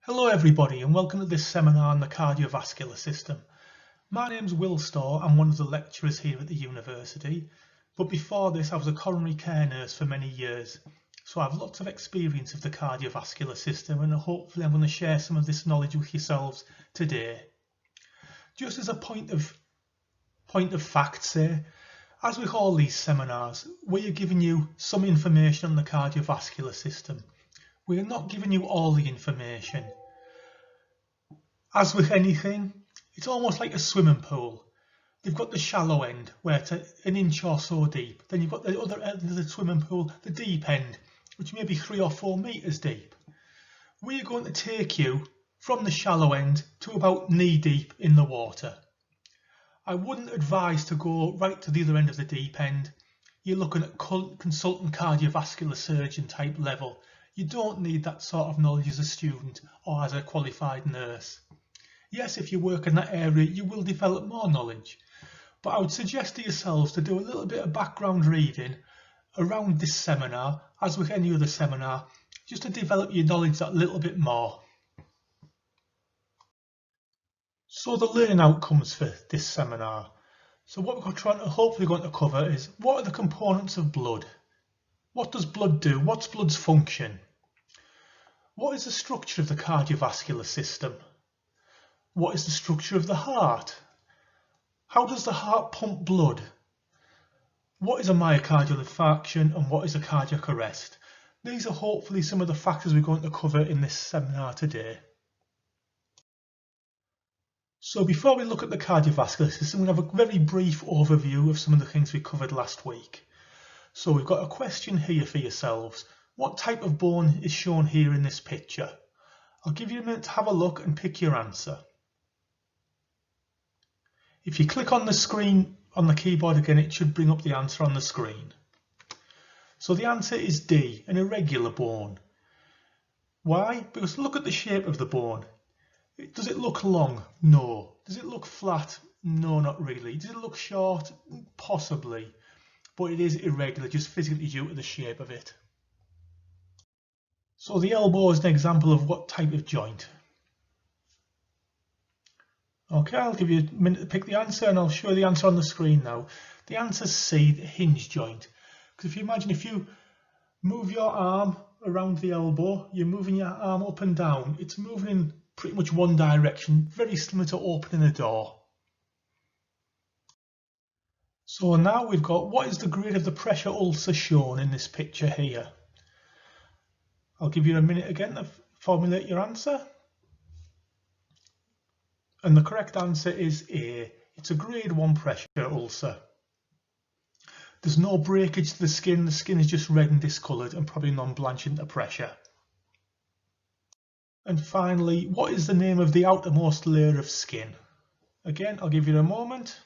Hello everybody and welcome to this seminar on the cardiovascular system. My name's Will Storr, I'm one of the lecturers here at the university, but before this I was a coronary care nurse for many years, so I have lots of experience of the cardiovascular system and hopefully I'm going to share some of this knowledge with yourselves today. Just as a point of fact here, as with all these seminars, we are giving you some information on the cardiovascular system. We are not giving you all the information. As with anything, it's almost like a swimming pool. You've got the shallow end where it's an inch or so deep. Then you've got the other end of the swimming pool, the deep end, which may be 3 or 4 meters deep. We're going to take you from the shallow end to about knee deep in the water. I wouldn't advise to go right to the other end of the deep end. You're looking at consultant cardiovascular surgeon type level. You don't need that sort of knowledge as a student or as a qualified nurse. Yes, if you work in that area, you will develop more knowledge. But I would suggest to yourselves to do a little bit of background reading around this seminar, as with any other seminar, just to develop your knowledge that little bit more. So the learning outcomes for this seminar. So what we're hopefully going to cover is, what are the components of blood? What does blood do? What's blood's function? What is the structure of the cardiovascular system? What is the structure of the heart? How does the heart pump blood? What is a myocardial infarction and what is a cardiac arrest? These are hopefully some of the factors we're going to cover in this seminar today. So before we look at the cardiovascular system, we'll have a very brief overview of some of the things we covered last week. So we've got a question here for yourselves. What type of bone is shown here in this picture? I'll give you a minute to have a look and pick your answer. If you click on the screen on the keyboard again, it should bring up the answer on the screen. So the answer is D, an irregular bone. Why? Because look at the shape of the bone. Does it look long? No. Does it look flat? No, not really. Does it look short? Possibly. But it is irregular, just physically due to the shape of it. So the elbow is an example of what type of joint? Okay, I'll give you a minute to pick the answer and I'll show the answer on the screen now. The answer is C, the hinge joint. Because if you imagine, if you move your arm around the elbow, you're moving your arm up and down. It's moving in pretty much one direction, very similar to opening a door. So now we've got, what is the grade of the pressure ulcer shown in this picture here? I'll give you a minute again to formulate your answer. And the correct answer is A. It's a grade 1 pressure ulcer. There's no breakage to the skin is just red and discoloured and probably non-blanching to pressure. And finally, what is the name of the outermost layer of skin? Again, I'll give you a moment.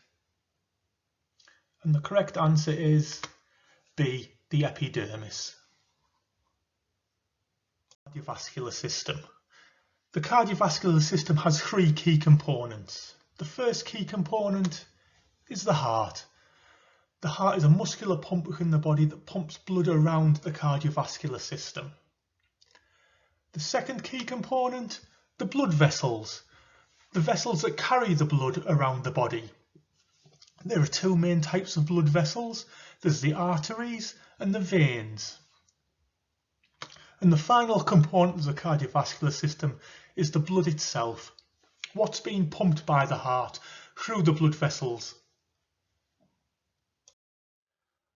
And the correct answer is B, the epidermis. Cardiovascular system. The cardiovascular system has 3 key components. The first key component is the heart. The heart is a muscular pump within the body that pumps blood around the cardiovascular system. The second key component, the blood vessels. The vessels that carry the blood around the body. There are 2 main types of blood vessels. There's the arteries and the veins. And the final component of the cardiovascular system is the blood itself. What's being pumped by the heart through the blood vessels.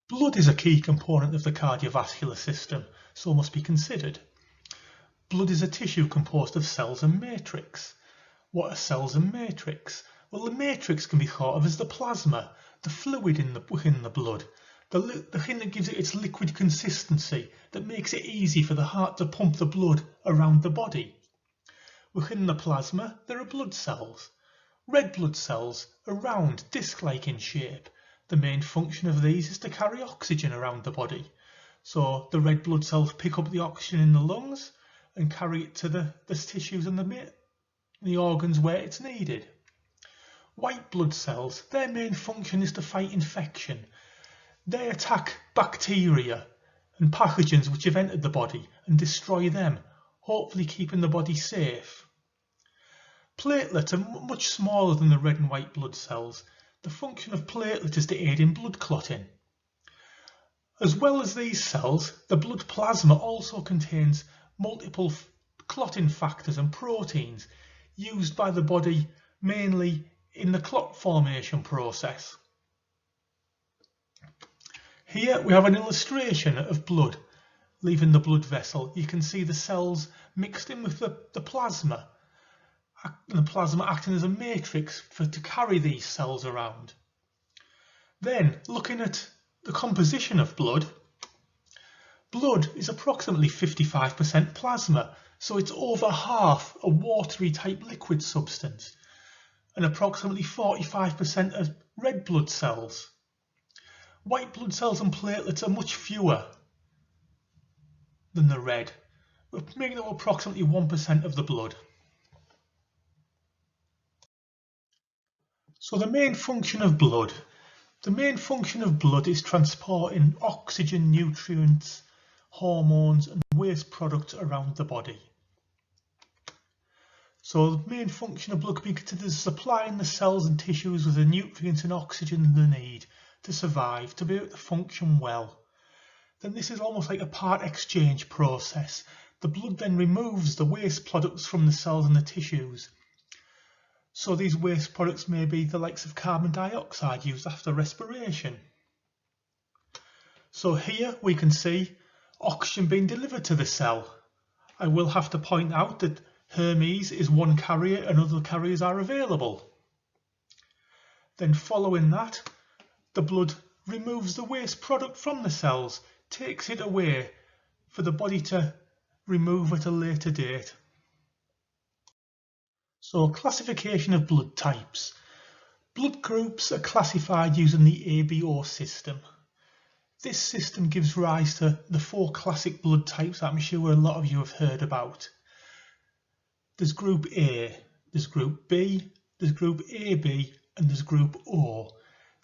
Blood is a key component of the cardiovascular system, so must be considered. Blood is a tissue composed of cells and matrix. What are cells and matrix? Well, the matrix can be thought of as the plasma, the fluid within the blood, the thing that gives it its liquid consistency, that makes it easy for the heart to pump the blood around the body. Within the plasma, there are blood cells. Red blood cells are round, disc-like in shape. The main function of these is to carry oxygen around the body. So the red blood cells pick up the oxygen in the lungs and carry it to the tissues and the organs where it's needed. White blood cells, their main function is to fight infection. They attack bacteria and pathogens which have entered the body and destroy them, hopefully keeping the body safe. Platelets are much smaller than the red and white blood cells. The function of platelets is to aid in blood clotting. As well as these cells, the blood plasma also contains multiple clotting factors and proteins used by the body mainly in the clot formation process. Here we have an illustration of blood leaving the blood vessel. You can see the cells mixed in with the plasma, and the plasma acting as a matrix to carry these cells around. Then, looking at the composition of blood, blood is approximately 55% plasma, so it's over half a watery type liquid substance, and approximately 45% of red blood cells. White blood cells and platelets are much fewer than the red, making up approximately 1% of the blood. So the main function of blood is transporting oxygen, nutrients, hormones and waste products around the body. So the main function of blood can be considered as supplying the cells and tissues with the nutrients and oxygen they need to survive, to be able to function well. Then this is almost like a part exchange process. The blood then removes the waste products from the cells and the tissues. So these waste products may be the likes of carbon dioxide used after respiration. So here we can see oxygen being delivered to the cell. I will have to point out that Hermes is one carrier and other carriers are available. Then following that, the blood removes the waste product from the cells, takes it away for the body to remove at a later date. So classification of blood types. Blood groups are classified using the ABO system. This system gives rise to the 4 classic blood types that I'm sure a lot of you have heard about. There's group A, there's group B, there's group AB and there's group O.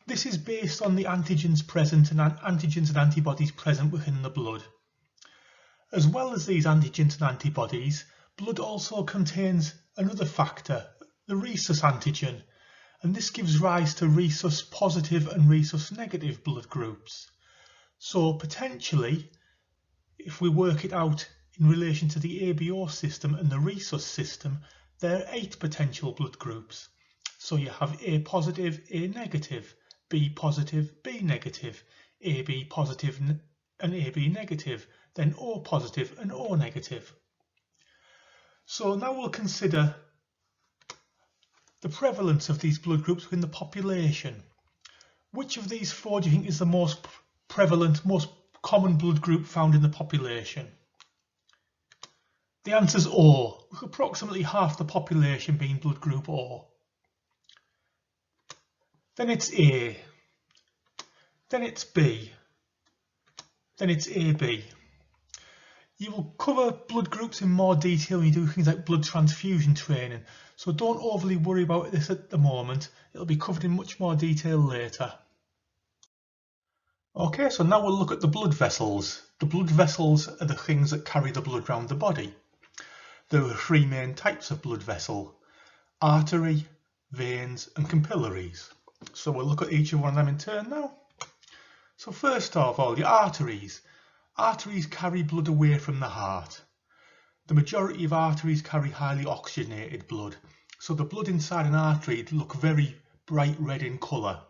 This is based on the antigens present and antigens and antibodies present within the blood. As well as these antigens and antibodies, blood also contains another factor, the rhesus antigen, and this gives rise to rhesus positive and rhesus negative blood groups. So potentially, if we work it out in relation to the ABO system and the rhesus system, there are 8 potential blood groups. So you have A positive, A negative, B positive, B negative, AB positive and AB negative, then O positive and O negative. So now we'll consider the prevalence of these blood groups within the population. Which of these 4 do you think is the most prevalent, most common blood group found in the population? The answer is O, with approximately half the population being blood group O. Then it's A, then it's B, then it's AB. You will cover blood groups in more detail when you do things like blood transfusion training, so don't overly worry about this at the moment. It'll be covered in much more detail later. Okay, so now we'll look at the blood vessels. The blood vessels are the things that carry the blood around the body. There are 3 main types of blood vessel: artery, veins and capillaries. So we'll look at each of one of them in turn now. So first of all, the arteries. Arteries carry blood away from the heart. The majority of arteries carry highly oxygenated blood, so the blood inside an artery look very bright red in colour.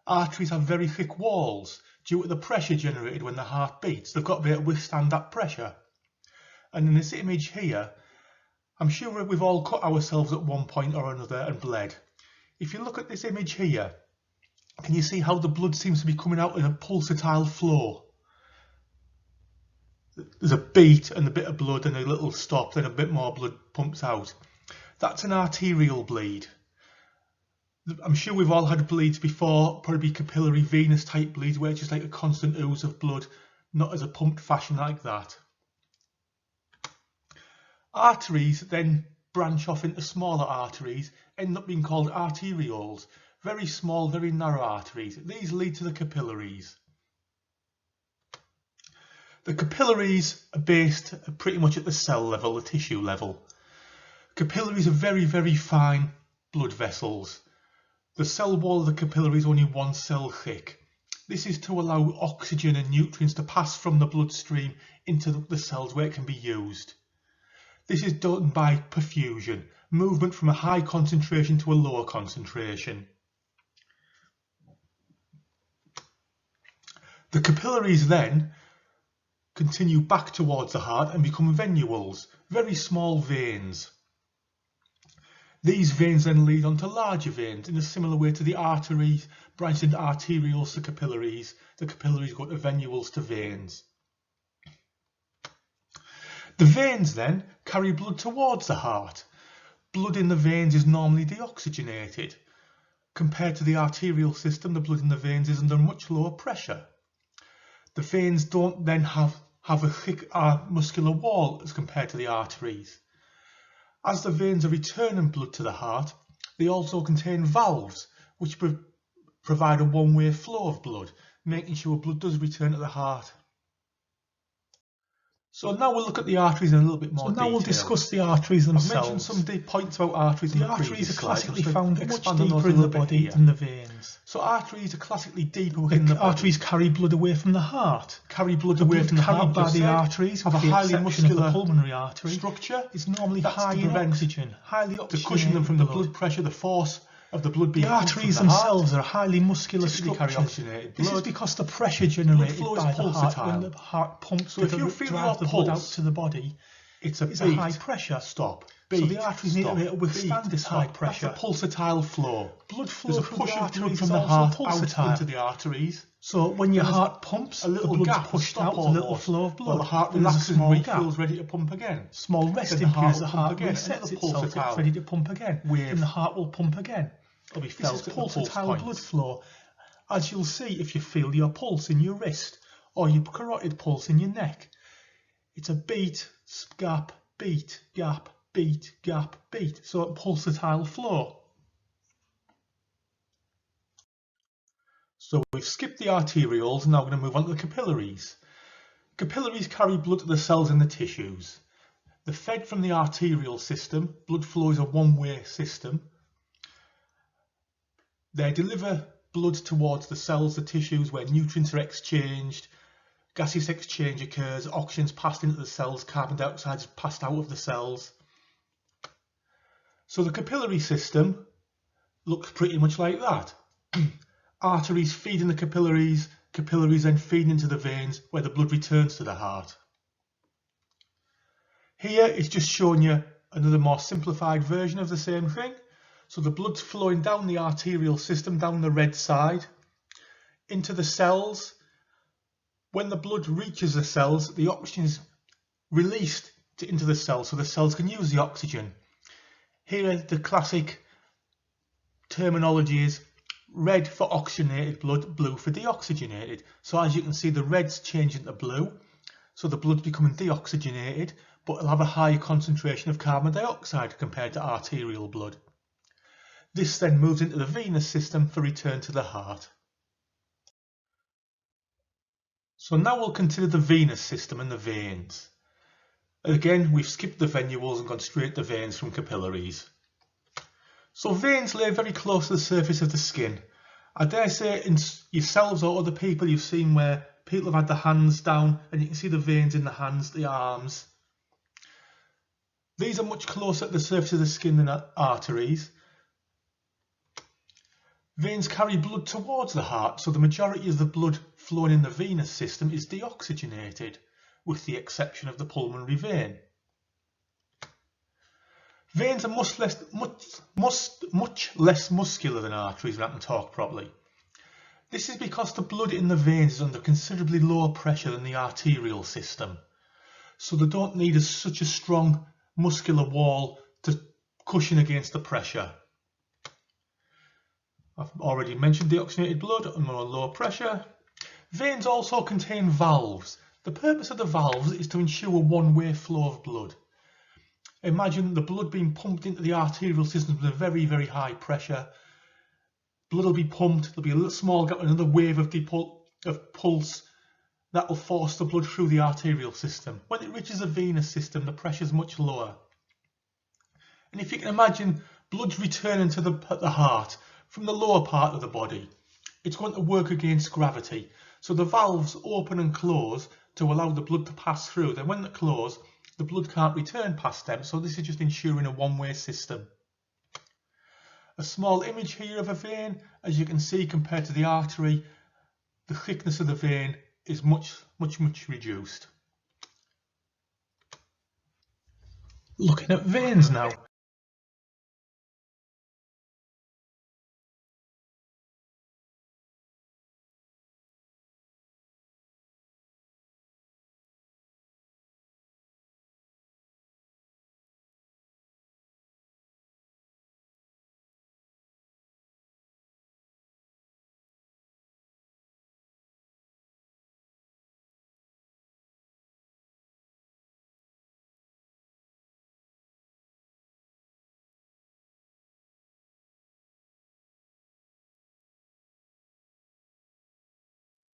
Arteries have very thick walls due to the pressure generated when the heart beats. They've got to be able to withstand that pressure. And in this image here, I'm sure we've all cut ourselves at one point or another and bled. If you look at this image here, can you see how the blood seems to be coming out in a pulsatile flow? There's a beat and a bit of blood and a little stop, then a bit more blood pumps out. That's an arterial bleed. I'm sure we've all had bleeds before, probably capillary venous type bleeds where it's just like a constant ooze of blood, not as a pumped fashion like that. Arteries then branch off into smaller arteries, end up being called arterioles. Very small, very narrow arteries. These lead to the capillaries. The capillaries are based pretty much at the cell level, the tissue level. Capillaries are very, very fine blood vessels. The cell wall of the capillary is only 1 cell thick. This is to allow oxygen and nutrients to pass from the bloodstream into the cells where it can be used. This is done by perfusion, movement from a high concentration to a lower concentration. The capillaries then continue back towards the heart and become venules, very small veins. These veins then lead on to larger veins in a similar way to the arteries branched into arterioles to capillaries. The capillaries go to venules to veins. The veins then carry blood towards the heart. Blood in the veins is normally deoxygenated. Compared to the arterial system, the blood in the veins is under much lower pressure. The veins don't then have a thick muscular wall as compared to the arteries. As the veins are returning blood to the heart, they also contain valves which provide a one-way flow of blood, making sure blood does return to the heart. So now we'll look at the arteries in a little bit more detail. We'll discuss the arteries themselves. I've mentioned some deep points about arteries in the previous arteries are slide. classically found much deeper in the body than the veins. So arteries are classically deeper within the body. Arteries carry blood away from the heart. Carry blood away from the heart by the arteries, have a highly muscular pulmonary artery structure. Is normally high in oxygen, to cushion them from the blood pressure, the force of the blood being the arteries themselves are highly muscular structures. This is because the pressure generated by the heart when the heart pumps so if you feel drives the blood out to the body, it's a high pressure. Stop. So the arteries need to be able to withstand this high pressure. That's a pulsatile flow. Blood flow There's a push of blood from the heart out into the arteries. So when your heart pumps, a little the blood's gap pushed out, a little flow of blood. While the heart relaxes and refills, ready to pump again. Small resting period, the heart again, resets itself, it's ready to pump again. And the heart will pump again. It'll be felt this is pulsatile blood flow, as you'll see if you feel your pulse in your wrist or your carotid pulse in your neck. It's a beat, gap, beat, gap, beat, gap, beat. So a pulsatile flow. So we've skipped the arterioles, now we're going to move on to the capillaries. Capillaries carry blood to the cells in the tissues. They're fed from the arterial system. Blood flow is a one-way system. They deliver blood towards the cells, the tissues, where nutrients are exchanged, gaseous exchange occurs, oxygen's passed into the cells, carbon dioxide is passed out of the cells. So the capillary system looks pretty much like that. Arteries feeding the capillaries, capillaries then feed into the veins where the blood returns to the heart. Here it's just showing you another more simplified version of the same thing. So the blood's flowing down the arterial system, down the red side, into the cells. When the blood reaches the cells, the oxygen is released into the cells so the cells can use the oxygen. Here the classic terminology is red for oxygenated blood, blue for deoxygenated. So as you can see, the red's changing to blue, so the blood's becoming deoxygenated, but it'll have a higher concentration of carbon dioxide compared to arterial blood. This then moves into the venous system for return to the heart. So now we'll consider the venous system and the veins. Again, we've skipped the venules and gone straight to veins from capillaries. So veins lay very close to the surface of the skin. I dare say in yourselves or other people you've seen where people have had their hands down and you can see the veins in the hands, the arms. These are much closer to the surface of the skin than arteries. Veins carry blood towards the heart, so the majority of the blood flowing in the venous system is deoxygenated, with the exception of the pulmonary vein. Veins are much less muscular than arteries when I can talk properly. This is because the blood in the veins is under considerably lower pressure than the arterial system, so they don't need such a strong muscular wall to cushion against the pressure. I've already mentioned deoxygenated blood and lower pressure. Veins also contain valves. The purpose of the valves is to ensure a one-way flow of blood. Imagine the blood being pumped into the arterial system with a very, very high pressure. Blood will be pumped, there'll be a little small gap, another wave of pulse. that will force the blood through the arterial system. When it reaches the venous system, the pressure is much lower. And if you can imagine blood returning to the heart from the lower part of the body, it's going to work against gravity. So the valves open and close to allow the blood to pass through. Then when they close, the blood can't return past them. So this is just ensuring a one-way system. A small image here of a vein. As you can see, compared to the artery, the thickness of the vein is much reduced. Looking at veins now.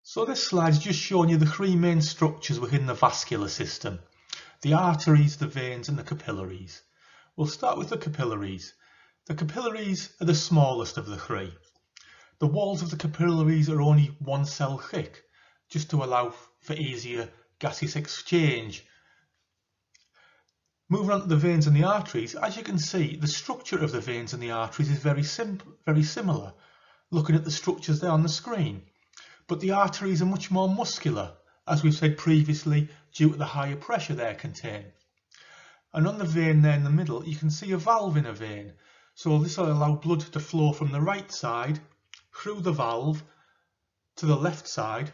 So this slide's just showing you the three main structures within the vascular system: the arteries, the veins and the capillaries. We'll start with the capillaries. The capillaries are the smallest of the three. The walls of the capillaries are only 1 cell thick, just to allow for easier gaseous exchange. Moving on to the veins and the arteries, as you can see, the structure of the veins and the arteries is very similar, looking at the structures there on the screen. But the arteries are much more muscular, as we've said previously, due to the higher pressure they contain. And on the vein there in the middle, you can see a valve in a vein. So this will allow blood to flow from the right side through the valve to the left side.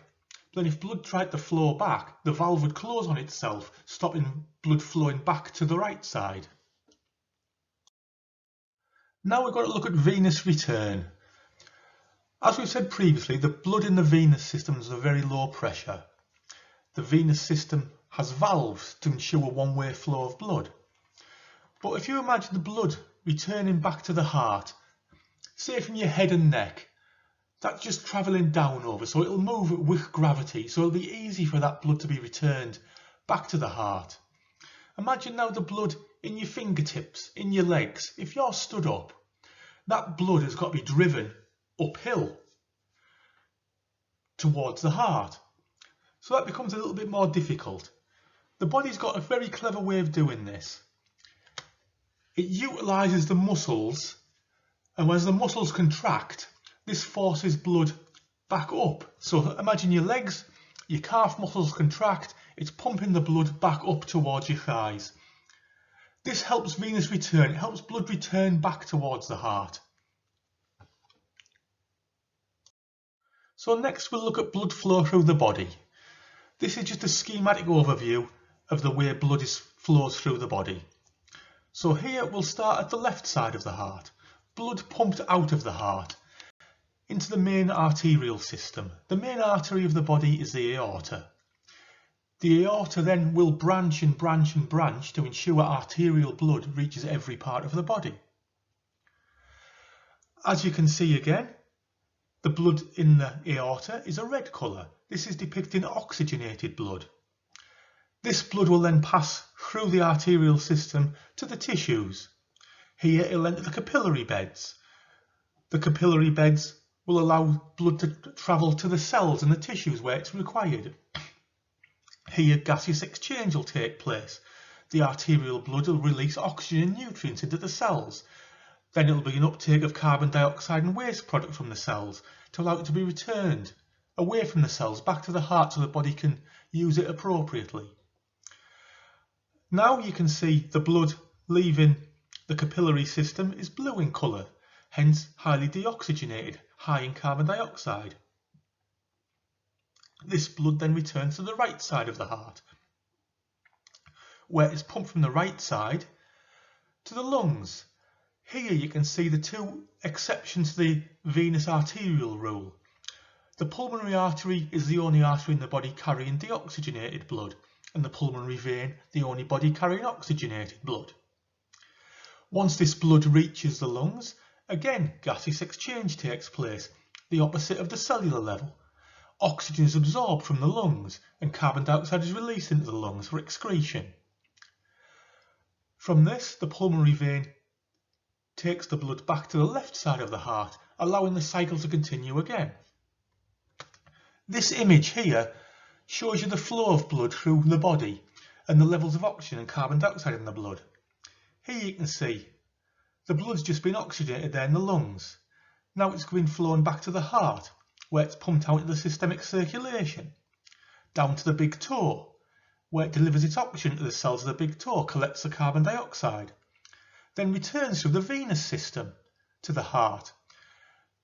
Then if blood tried to flow back, the valve would close on itself, stopping blood flowing back to the right side. Now we're going to look at venous return. As we've said previously, the blood in the venous system is a very low pressure. The venous system has valves to ensure a one-way flow of blood. But if you imagine the blood returning back to the heart, say from your head and neck, that's just travelling down over, so it'll move with gravity, so it'll be easy for that blood to be returned back to the heart. Imagine now the blood in your fingertips, in your legs. If you're stood up, that blood has got to be driven uphill towards the heart. So that becomes a little bit more difficult. The body's got a very clever way of doing this. It utilises the muscles, and as the muscles contract, this forces blood back up. So imagine your legs, your calf muscles contract, it's pumping the blood back up towards your thighs. This helps venous return, it helps blood return back towards the heart. So next we'll look at blood flow through the body. This is just a schematic overview of the way blood flows through the body. So here we'll start at the left side of the heart. Blood pumped out of the heart into the main arterial system. The main artery of the body is the aorta. The aorta then will branch and branch and branch to ensure arterial blood reaches every part of the body. As you can see again, the blood in the aorta is a red colour. This is depicting oxygenated blood. This blood will then pass through the arterial system to the tissues. Here it will enter the capillary beds. The capillary beds will allow blood to travel to the cells and the tissues where it's required. Here gaseous exchange will take place. The arterial blood will release oxygen and nutrients into the cells. Then it will be an uptake of carbon dioxide and waste product from the cells to allow it to be returned away from the cells back to the heart so the body can use it appropriately. Now you can see the blood leaving the capillary system is blue in colour, hence highly deoxygenated, high in carbon dioxide. This blood then returns to the right side of the heart, where it's pumped from the right side to the lungs. Here you can see the two exceptions to the venous arterial rule. The pulmonary artery is the only artery in the body carrying deoxygenated blood, and the pulmonary vein the only body carrying oxygenated blood. Once this blood reaches the lungs, again gaseous exchange takes place, the opposite of the cellular level. oxygen is absorbed from the lungs and carbon dioxide is released into the lungs for excretion. From this, the pulmonary vein takes the blood back to the left side of the heart, allowing the cycle to continue again. This image here shows you the flow of blood through the body and the levels of oxygen and carbon dioxide in the blood. Here you can see the blood's just been oxygenated there in the lungs. Now it's been flown back to the heart, where it's pumped out into the systemic circulation, down to the big toe, where it delivers its oxygen to the cells of the big toe, collects the carbon dioxide, then returns through the venous system to the heart.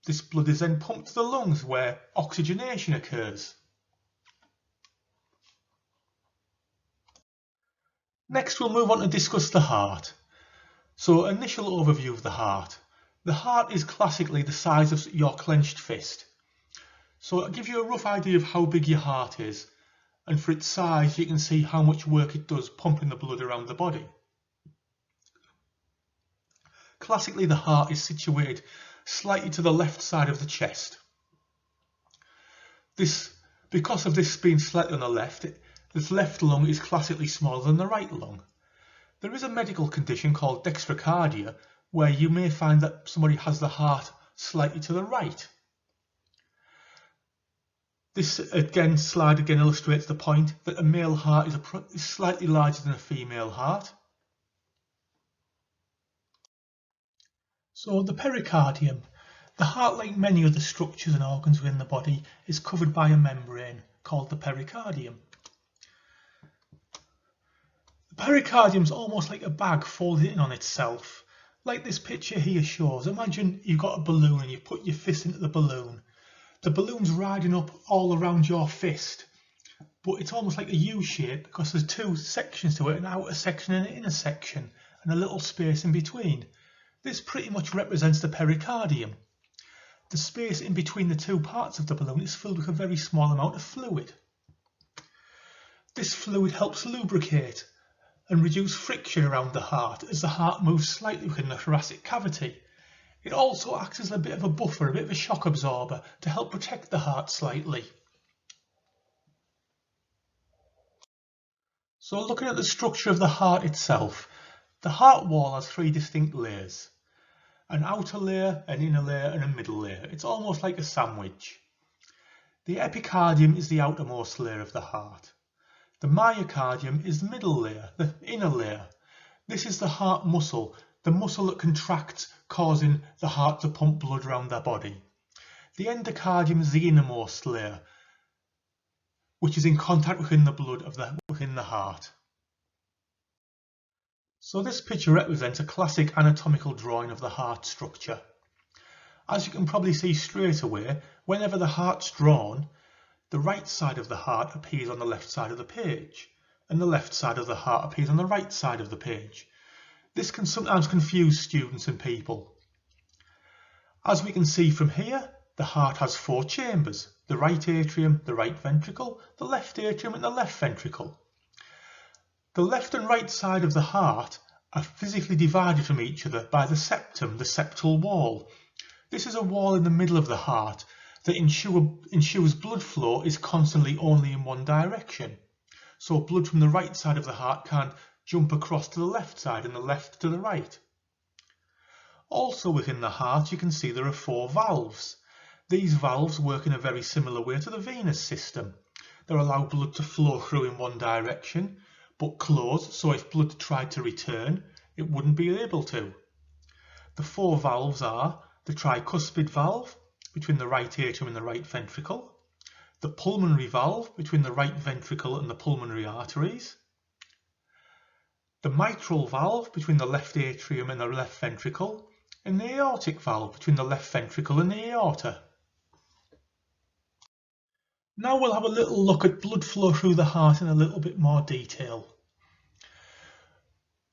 This blood is then pumped to the lungs, where oxygenation occurs. Next, we'll move on to discuss the heart. So, initial overview of the heart. The heart is classically the size of your clenched fist. So it'll give you a rough idea of how big your heart is, and for its size you can see how much work it does pumping the blood around the body. Classically, the heart is situated slightly to the left side of the chest. Because of this being slightly on the left, this left lung is classically smaller than the right lung. There is a medical condition called dextrocardia where you may find that somebody has the heart slightly to the right. This slide again illustrates the point that a male heart is slightly larger than a female heart. So the pericardium. The heart, like many other structures and organs within the body, is covered by a membrane called the pericardium. The pericardium is almost like a bag folded in on itself. Like this picture here shows, imagine you've got a balloon and you put your fist into the balloon. The balloon's riding up all around your fist, but it's almost like a U shape because there's two sections to it, an outer section and an inner section, and a little space in between. This pretty much represents the pericardium. The space in between the two parts of the balloon is filled with a very small amount of fluid. This fluid helps lubricate and reduce friction around the heart as the heart moves slightly within the thoracic cavity. It also acts as a bit of a buffer, a bit of a shock absorber to help protect the heart slightly. So looking at the structure of the heart itself, the heart wall has three distinct layers. An outer layer, an inner layer and a middle layer. It's almost like a sandwich. The epicardium is the outermost layer of the heart. The myocardium is the middle layer, the inner layer. This is the heart muscle, the muscle that contracts, causing the heart to pump blood around the body. The endocardium is the innermost layer, which is in contact within the blood within the heart. So this picture represents a classic anatomical drawing of the heart structure. As you can probably see straight away, whenever the heart's drawn, the right side of the heart appears on the left side of the page, and the left side of the heart appears on the right side of the page. This can sometimes confuse students and people. As we can see from here, the heart has four chambers: the right atrium, the right ventricle, the left atrium and the left ventricle. The left and right side of the heart are physically divided from each other by the septum, the septal wall. This is a wall in the middle of the heart that ensures blood flow is constantly only in one direction. So blood from the right side of the heart can't jump across to the left side and the left to the right. Also within the heart you can see there are four valves. These valves work in a very similar way to the venous system. They allow blood to flow through in one direction, but close, so if blood tried to return, it wouldn't be able to. The four valves are the tricuspid valve between the right atrium and the right ventricle, the pulmonary valve between the right ventricle and the pulmonary arteries, the mitral valve between the left atrium and the left ventricle, and the aortic valve between the left ventricle and the aorta. Now we'll have a little look at blood flow through the heart in a little bit more detail.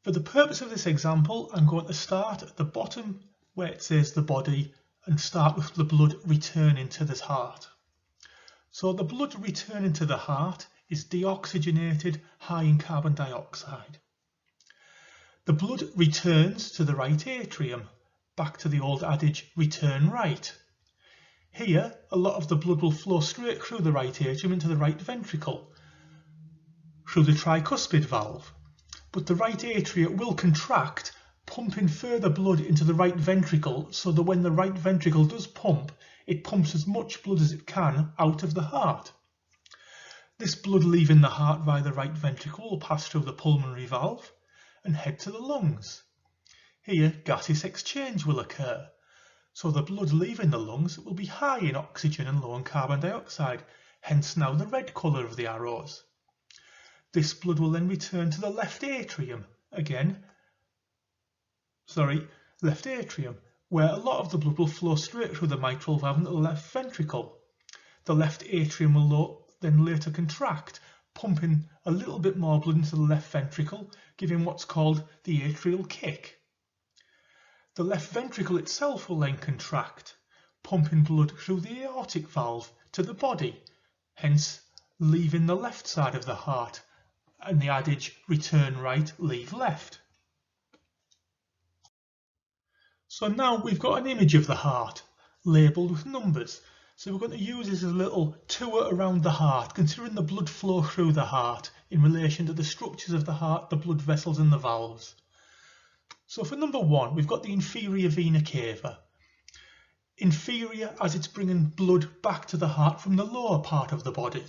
For the purpose of this example, I'm going to start at the bottom where it says the body and start with the blood returning to the heart. So the blood returning to the heart is deoxygenated, high in carbon dioxide. The blood returns to the right atrium, back to the old adage, return right. Here, a lot of the blood will flow straight through the right atrium into the right ventricle, through the tricuspid valve. But the right atria will contract, pumping further blood into the right ventricle, so that when the right ventricle does pump, it pumps as much blood as it can out of the heart. This blood leaving the heart via the right ventricle will pass through the pulmonary valve and head to the lungs. Here, gaseous exchange will occur, so the blood leaving the lungs will be high in oxygen and low in carbon dioxide, hence now the red colour of the arrows. This blood will then return to the left atrium, where a lot of the blood will flow straight through the mitral valve into the left ventricle. The left atrium will then later contract, pumping a little bit more blood into the left ventricle, giving what's called the atrial kick. The left ventricle itself will then contract, pumping blood through the aortic valve to the body, hence leaving the left side of the heart, and the adage, return right, leave left. So now we've got an image of the heart, labelled with numbers. So we're going to use this as a little tour around the heart, considering the blood flow through the heart in relation to the structures of the heart, the blood vessels and the valves. So for number 1, we've got the inferior vena cava. Inferior as it's bringing blood back to the heart from the lower part of the body.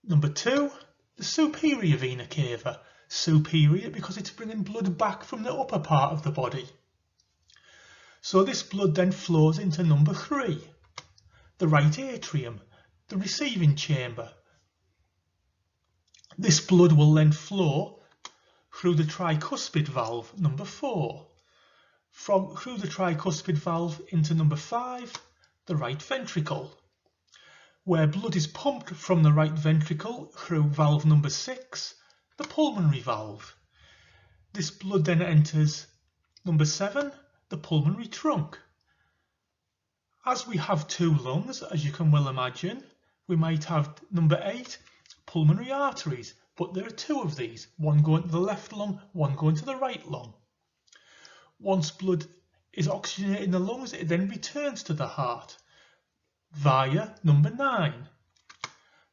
Number 2, the superior vena cava. Superior because it's bringing blood back from the upper part of the body. So this blood then flows into number 3, the right atrium, the receiving chamber. This blood will then flow through the tricuspid valve, number 4, through the tricuspid valve into number 5, the right ventricle, where blood is pumped from the right ventricle through valve number 6, the pulmonary valve. This blood then enters number 7, the pulmonary trunk. As we have 2 lungs, as you can well imagine, we might have number 8, pulmonary arteries, but there are 2 of these, one going to the left lung, one going to the right lung. Once blood is oxygenated in the lungs, it then returns to the heart via number 9,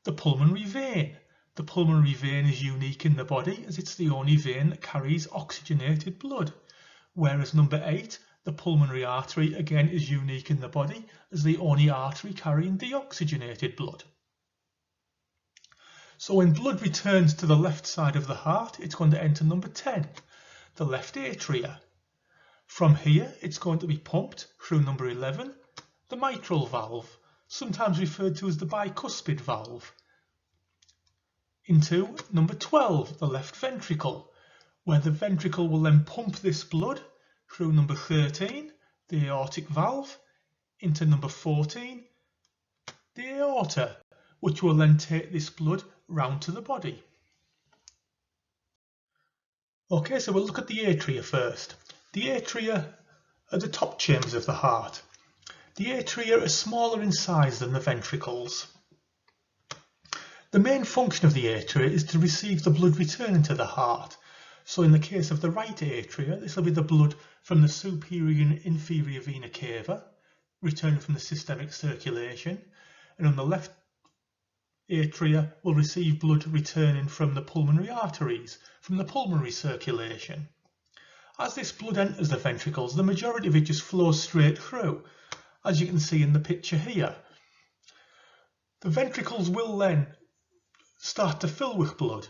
the pulmonary vein. The pulmonary vein is unique in the body as it's the only vein that carries oxygenated blood, whereas number 8, the pulmonary artery, again is unique in the body as the only artery carrying deoxygenated blood. So when blood returns to the left side of the heart, it's going to enter number 10, the left atria. From here, it's going to be pumped through number 11, the mitral valve, sometimes referred to as the bicuspid valve, into number 12, the left ventricle, where the ventricle will then pump this blood through number 13, the aortic valve, into number 14, the aorta, which will then take this blood round to the body. Okay, so we'll look at the atria first. The atria are the top chambers of the heart. The atria are smaller in size than the ventricles. The main function of the atria is to receive the blood returning to the heart. So in the case of the right atria, this will be the blood from the superior and inferior vena cava, returning from the systemic circulation, and on the left atria will receive blood returning from the pulmonary arteries, from the pulmonary circulation. As this blood enters the ventricles, the majority of it just flows straight through, as you can see in the picture here. The ventricles will then start to fill with blood.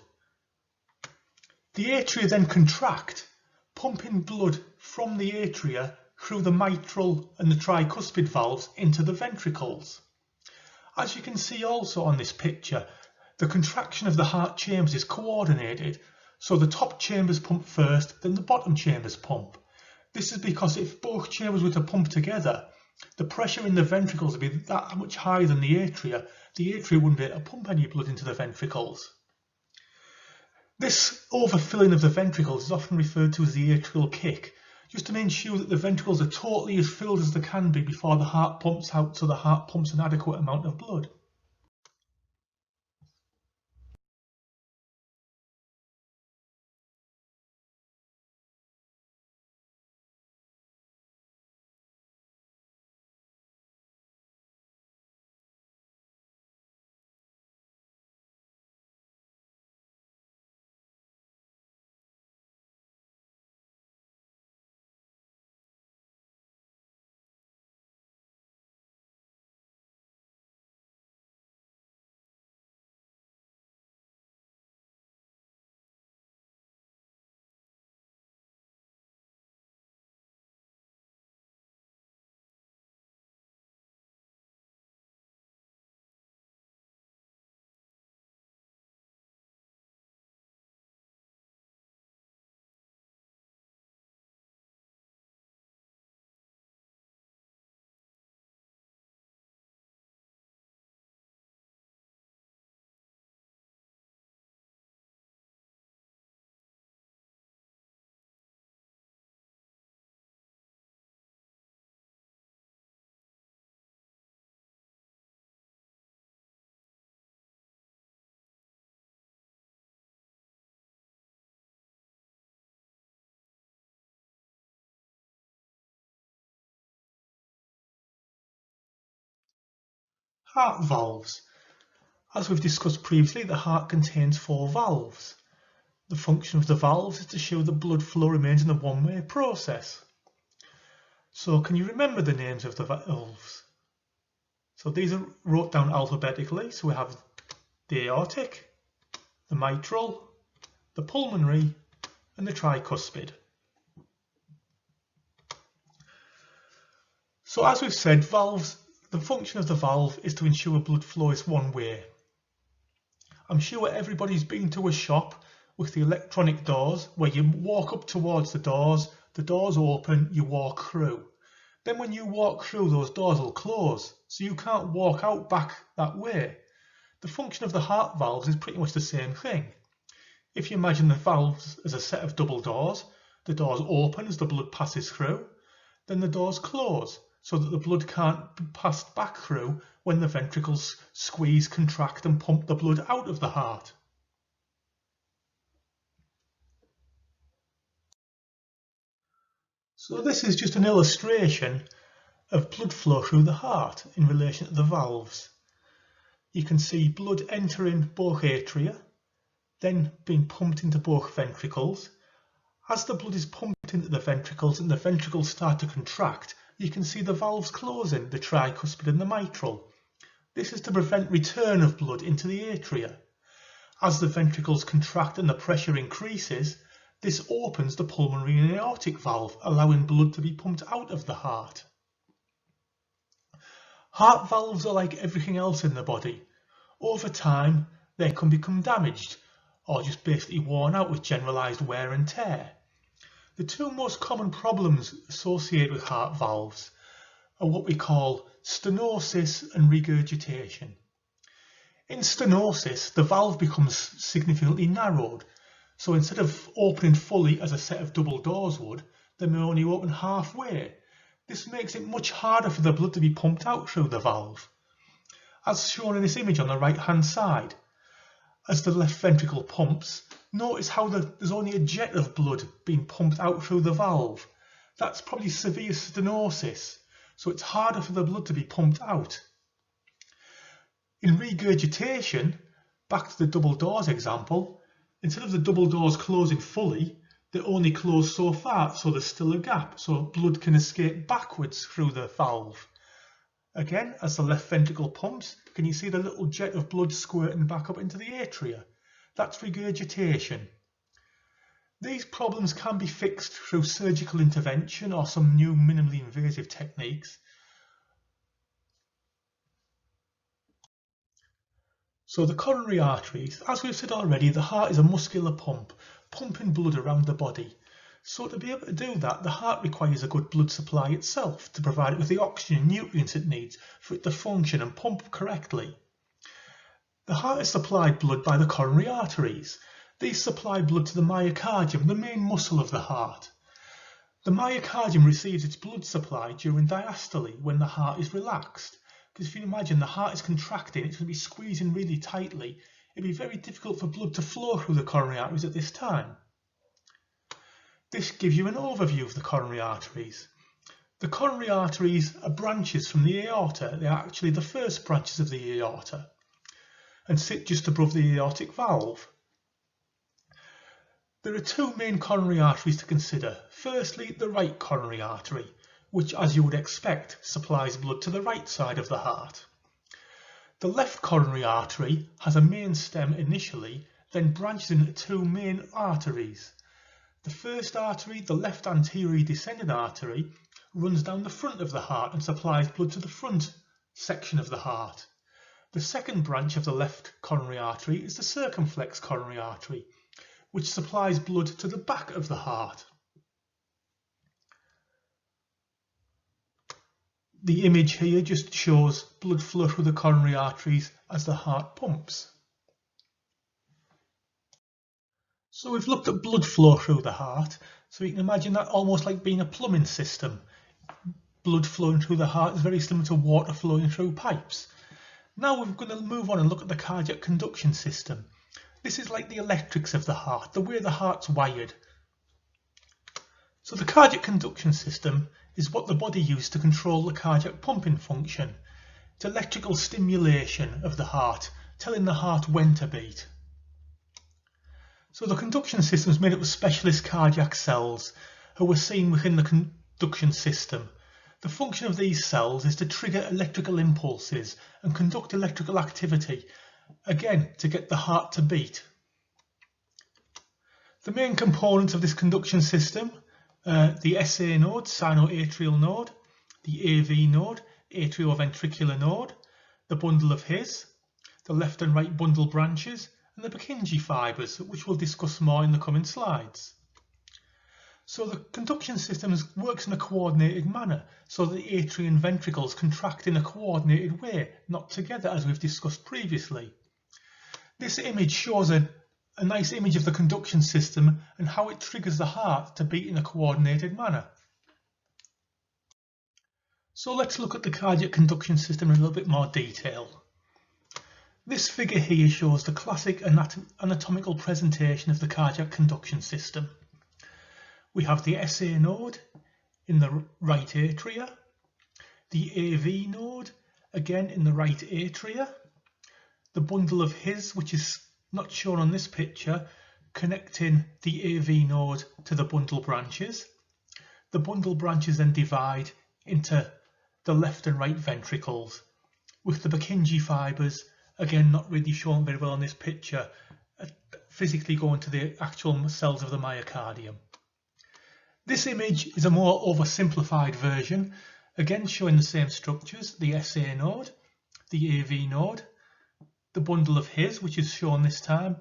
The atria then contract, pumping blood from the atria through the mitral and the tricuspid valves into the ventricles. As you can see also on this picture, the contraction of the heart chambers is coordinated, so the top chambers pump first, then the bottom chambers pump. This is because if both chambers were to pump together, the pressure in the ventricles would be that much higher than the atria. The atria wouldn't be able to pump any blood into the ventricles. This overfilling of the ventricles is often referred to as the atrial kick, just to make sure that the ventricles are totally as filled as they can be before the heart pumps out, so the heart pumps an adequate amount of blood. Heart valves. As we've discussed previously, the heart contains 4 valves. The function of the valves is to show that blood flow remains in a one-way process. So can you remember the names of the valves? So these are wrote down alphabetically. So we have the aortic, the mitral, the pulmonary and the tricuspid. So as we've said, valves, the function of the valve is to ensure blood flow is one way. I'm sure everybody's been to a shop with the electronic doors where you walk up towards the doors open, you walk through. Then when you walk through, those doors will close, so you can't walk out back that way. The function of the heart valves is pretty much the same thing. If you imagine the valves as a set of double doors, the doors open as the blood passes through, then the doors close so that the blood can't be passed back through when the ventricles squeeze, contract and pump the blood out of the heart. So this is just an illustration of blood flow through the heart in relation to the valves. You can see blood entering both atria, then being pumped into both ventricles. As the blood is pumped into the ventricles and the ventricles start to contract, you can see the valves closing, the tricuspid and the mitral. This is to prevent return of blood into the atria. As the ventricles contract and the pressure increases, this opens the pulmonary and aortic valve, allowing blood to be pumped out of the heart. Heart valves are like everything else in the body. Over time, they can become damaged or just basically worn out with generalised wear and tear. The 2 most common problems associated with heart valves are what we call stenosis and regurgitation. In stenosis, the valve becomes significantly narrowed, so instead of opening fully as a set of double doors would, they may only open halfway. This makes it much harder for the blood to be pumped out through the valve. As shown in this image on the right hand side, as the left ventricle pumps, notice how there's only a jet of blood being pumped out through the valve. That's probably severe stenosis, so it's harder for the blood to be pumped out. In regurgitation, back to the double doors example, instead of the double doors closing fully, they only close so far, so there's still a gap, so blood can escape backwards through the valve. Again, as the left ventricle pumps, can you see the little jet of blood squirting back up into the atria? That's regurgitation. These problems can be fixed through surgical intervention or some new minimally invasive techniques. So the coronary arteries, as we've said already, the heart is a muscular pump, pumping blood around the body. So to be able to do that, the heart requires a good blood supply itself to provide it with the oxygen and nutrients it needs for it to function and pump correctly. The heart is supplied blood by the coronary arteries. These supply blood to the myocardium, the main muscle of the heart. The myocardium receives its blood supply during diastole, when the heart is relaxed. Because if you imagine the heart is contracting, it's going to be squeezing really tightly. It'd be very difficult for blood to flow through the coronary arteries at this time. This gives you an overview of the coronary arteries. The coronary arteries are branches from the aorta. They are actually the first branches of the aorta and sit just above the aortic valve. There are 2 main coronary arteries to consider. Firstly, the right coronary artery, which, as you would expect, supplies blood to the right side of the heart. The left coronary artery has a main stem initially, then branches into 2 main arteries. The first artery, the left anterior descending artery, runs down the front of the heart and supplies blood to the front section of the heart. The second branch of the left coronary artery is the circumflex coronary artery, which supplies blood to the back of the heart. The image here just shows blood flow through the coronary arteries as the heart pumps. So we've looked at blood flow through the heart, so you can imagine that almost like being a plumbing system. Blood flowing through the heart is very similar to water flowing through pipes. Now we're going to move on and look at the cardiac conduction system. This is like the electrics of the heart, the way the heart's wired. So the cardiac conduction system is what the body uses to control the cardiac pumping function. It's electrical stimulation of the heart, telling the heart when to beat. So the conduction system is made up of specialist cardiac cells who are seen within the conduction system. The function of these cells is to trigger electrical impulses and conduct electrical activity, again to get the heart to beat. The main components of this conduction system are the SA node, sinoatrial node, the AV node, atrioventricular node, the bundle of His, the left and right bundle branches, and the Purkinje fibres, which we'll discuss more in the coming slides. So the conduction system works in a coordinated manner, so the atria and ventricles contract in a coordinated way, not together as we've discussed previously. This image shows a nice image of the conduction system and how it triggers the heart to beat in a coordinated manner. So let's look at the cardiac conduction system in a little bit more detail. This figure here shows the classic anatomical presentation of the cardiac conduction system. We have the SA node in the right atria, the AV node again in the right atria, the bundle of His, which is not shown on this picture, connecting the AV node to the bundle branches. The bundle branches then divide into the left and right ventricles, with the Purkinje fibres, again not really shown very well on this picture, physically going to the actual cells of the myocardium. This image is a more oversimplified version, again showing the same structures, the SA node, the AV node, the bundle of His, which is shown this time,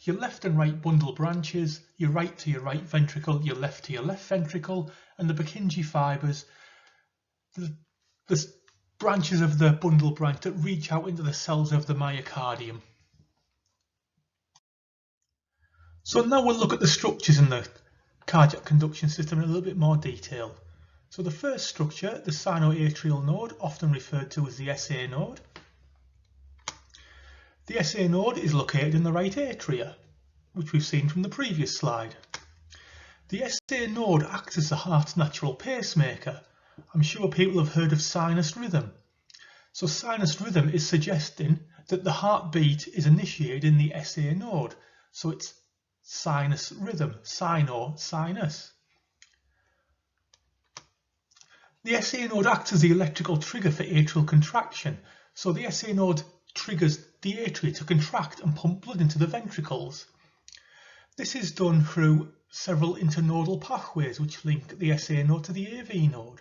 your left and right bundle branches, your right to your right ventricle, your left to your left ventricle, and the Purkinje fibres, the branches of the bundle branch that reach out into the cells of the myocardium. So now we'll look at the structures in the cardiac conduction system in a little bit more detail. So the first structure, the sinoatrial node, often referred to as the SA node. The SA node is located in the right atria, which we've seen from the previous slide. The SA node acts as the heart's natural pacemaker. I'm sure people have heard of sinus rhythm. So sinus rhythm is suggesting that the heartbeat is initiated in the SA node. So it's sinus rhythm, sino, sinus. The SA node acts as the electrical trigger for atrial contraction. So the SA node triggers the atria to contract and pump blood into the ventricles. This is done through several internodal pathways which link the SA node to the AV node,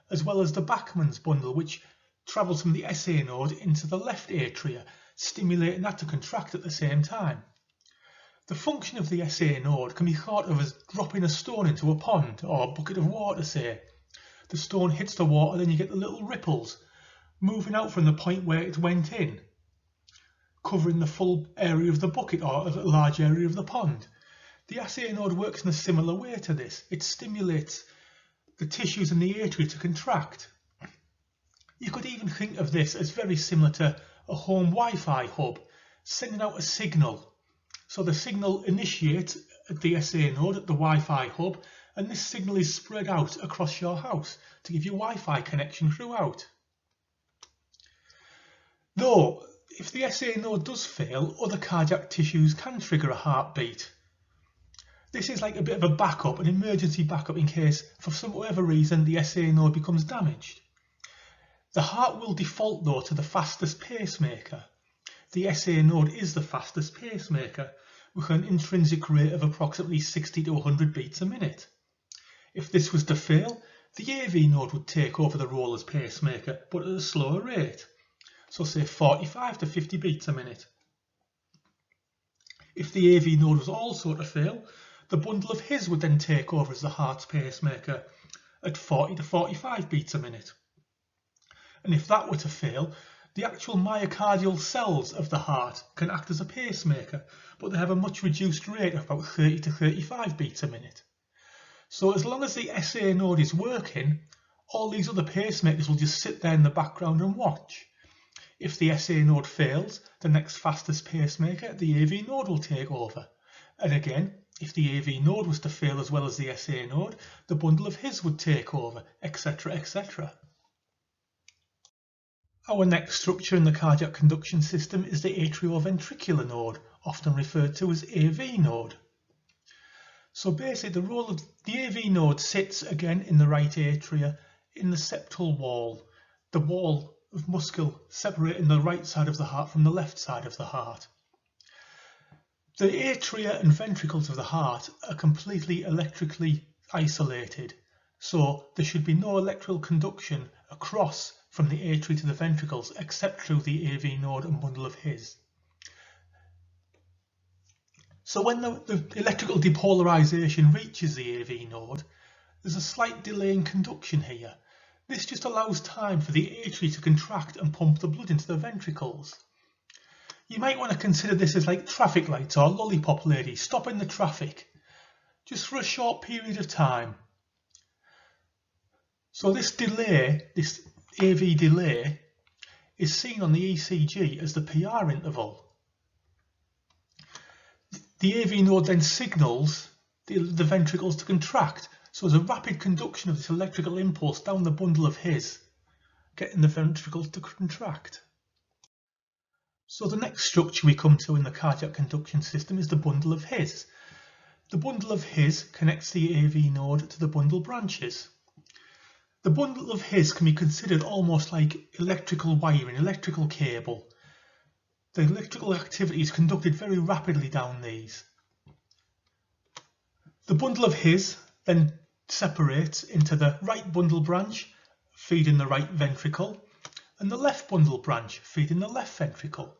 as well as the Bachmann's bundle, which travels from the SA node into the left atria, stimulating that to contract at the same time. The function of the SA node can be thought of as dropping a stone into a pond or a bucket of water, say. The stone hits the water, then you get the little ripples moving out from the point where it went in, covering the full area of the bucket or a large area of the pond. The SA node works in a similar way to this. It stimulates the tissues in the atria to contract. You could even think of this as very similar to a home Wi-Fi hub, sending out a signal. So the signal initiates at the SA node at the Wi-Fi hub, and this signal is spread out across your house to give you Wi-Fi connection throughout. Though, if the SA node does fail, other cardiac tissues can trigger a heartbeat. This is like a bit of a backup, an emergency backup in case, for some whatever reason, the SA node becomes damaged. The heart will default though to the fastest pacemaker. The SA node is the fastest pacemaker, with an intrinsic rate of approximately 60 to 100 beats a minute. If this was to fail, the AV node would take over the role as pacemaker, but at a slower rate. So say 45 to 50 beats a minute. If the AV node was also to fail, the bundle of His would then take over as the heart's pacemaker at 40 to 45 beats a minute. And if that were to fail, the actual myocardial cells of the heart can act as a pacemaker, but they have a much reduced rate of about 30 to 35 beats a minute. So as long as the SA node is working, all these other pacemakers will just sit there in the background and watch. If the SA node fails, the next fastest pacemaker, the AV node, will take over. And again, if the AV node was to fail as well as the SA node, the bundle of His would take over, etc., etc. Our next structure in the cardiac conduction system is the atrioventricular node, often referred to as AV node. So basically the role of the AV node sits again in the right atria in the septal wall, the wall of muscle separating the right side of the heart from the left side of the heart. The atria and ventricles of the heart are completely electrically isolated, so there should be no electrical conduction across from the atria to the ventricles except through the AV node and bundle of His. So when the electrical depolarization reaches the AV node, there's a slight delay in conduction here. This just allows time for the atria to contract and pump the blood into the ventricles. You might want to consider this as like traffic lights or lollipop lady stopping the traffic, just for a short period of time. So this delay, this AV delay, is seen on the ECG as the PR interval. The AV node then signals the ventricles to contract, so there's a rapid conduction of this electrical impulse down the bundle of His, getting the ventricles to contract. So the next structure we come to in the cardiac conduction system is the bundle of His. The bundle of His connects the AV node to the bundle branches. The bundle of His can be considered almost like electrical wiring, electrical cable. The electrical activity is conducted very rapidly down these. The bundle of His then separates into the right bundle branch, feeding the right ventricle, and the left bundle branch, feeding the left ventricle.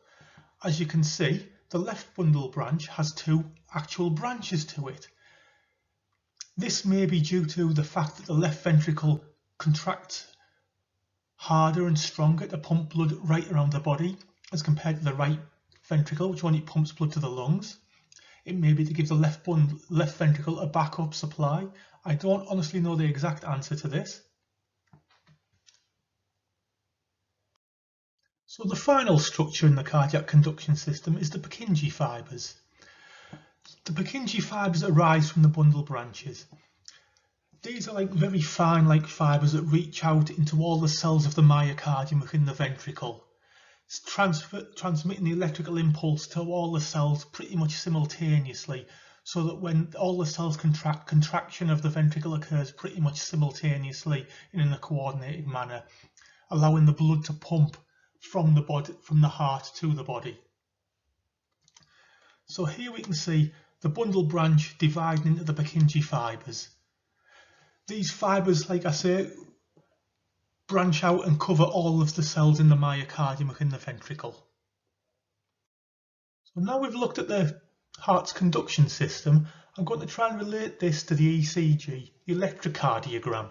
As you can see, the left bundle branch has two actual branches to it. This may be due to the fact that the left ventricle contracts harder and stronger to pump blood right around the body as compared to the right ventricle, which only pumps blood to the lungs. It may be to give the left ventricle a backup supply. I don't honestly know the exact answer to this. So the final structure in the cardiac conduction system is the Purkinje fibres. The Purkinje fibres arise from the bundle branches. These are like very fine like fibres that reach out into all the cells of the myocardium within the ventricle, transmitting the electrical impulse to all the cells pretty much simultaneously, so that when all the cells contract, contraction of the ventricle occurs pretty much simultaneously in a coordinated manner, allowing the blood to pump from the heart to the body. So here we can see the bundle branch dividing into the Purkinje fibres. These fibres, like I say, branch out and cover all of the cells in the myocardium within the ventricle. So now we've looked at the heart's conduction system, I'm going to try and relate this to the ECG, the electrocardiogram.